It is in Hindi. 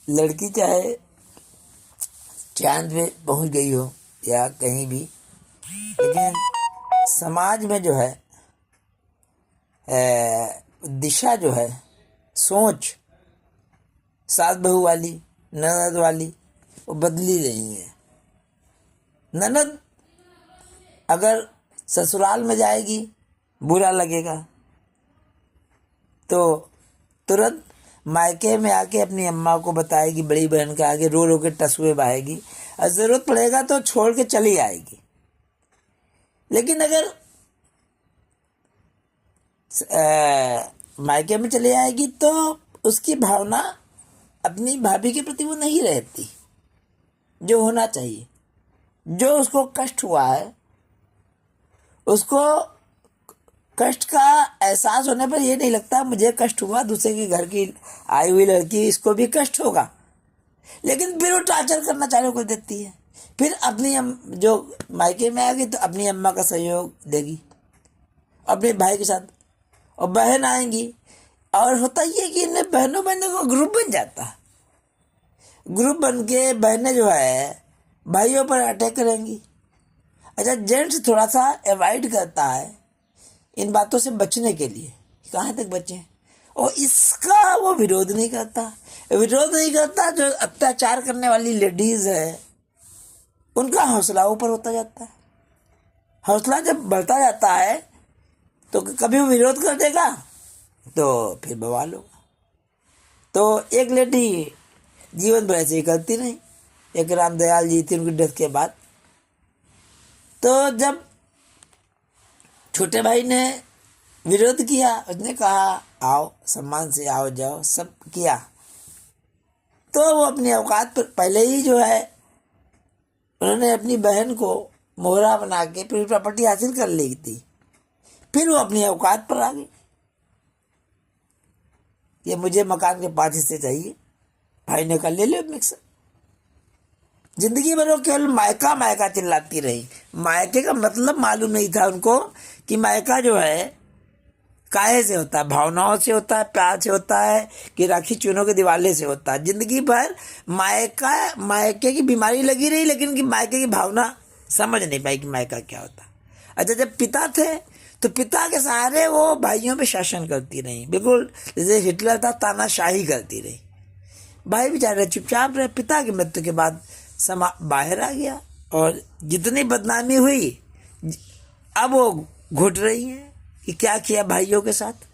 लड़की चाहे चांद पे पहुंच गई हो या कहीं भी, लेकिन समाज में जो है दिशा जो है, सोच सास बहू वाली, ननद वाली, वो बदली रही है। ननद अगर ससुराल में जाएगी बुरा लगेगा तो तुरंत मायके में आके अपनी अम्मा को बताएगी, बड़ी बहन के आगे रो रो के टसुए बहाएगी और ज़रूरत पड़ेगा तो छोड़ के चली आएगी। लेकिन अगर मायके में चली आएगी तो उसकी भावना अपनी भाभी के प्रति वो नहीं रहती जो होना चाहिए। जो उसको कष्ट हुआ है, उसको कष्ट का एहसास होने पर ये नहीं लगता मुझे कष्ट हुआ, दूसरे के घर की आई हुई लड़की इसको भी कष्ट होगा। लेकिन फिर वो टॉर्चर करना चालू कर देती है। फिर अपनी जो मायके में आएगी तो अपनी अम्मा का सहयोग देगी अपने भाई के साथ, और बहन आएंगी और होता ये कि इन्हें बहनों का ग्रुप बन जाता है। ग्रुप बन के बहनें जो है भाइयों पर अटैक करेंगी। अच्छा, जेंट्स थोड़ा सा अवॉइड करता है इन बातों से बचने के लिए, कहाँ तक बचें, और इसका वो विरोध नहीं करता। जो अत्याचार करने वाली लेडीज है उनका हौसला ऊपर होता जाता है। हौसला जब बढ़ता जाता है तो कभी वो विरोध कर देगा तो फिर बवाल होगा। तो एक लेडी जीवन भर ऐसे ही करती रही। एक रामदयाल जी थी, उनकी डेथ के बाद तो जब छोटे भाई ने विरोध किया, उसने कहा आओ, सम्मान से आओ जाओ, सब किया, तो वो अपनी औकात पर पहले ही जो है उन्होंने अपनी बहन को मोहरा बना के पूरी प्रॉपर्टी हासिल कर ली थी। फिर वो अपनी औकात पर आ गई, ये मुझे मकान के 5 हिस्से चाहिए। भाई ने कहा ले लो मिक्सर। जिंदगी भर वो केवल मायका मायका चिल्लाती रही। मायके का मतलब मालूम नहीं था उनको कि मायका जो है काहे से होता है, भावनाओं से होता है, प्यार से होता है कि राखी चूनों के दिवाले से होता है। जिंदगी भर मायके की बीमारी लगी रही, लेकिन कि मायके की भावना समझ नहीं पाई कि मायका क्या होता। अच्छा, जब पिता थे तो पिता के सहारे वो भाइयों पे शासन करती रही, बिल्कुल जैसे हिटलर था, तानाशाही करती रही। भाई बेचारे चुपचाप रहे। पिता की मृत्यु के बाद बाहर आ गया और जितनी बदनामी हुई अब वो घुट रही है कि क्या किया भाइयों के साथ।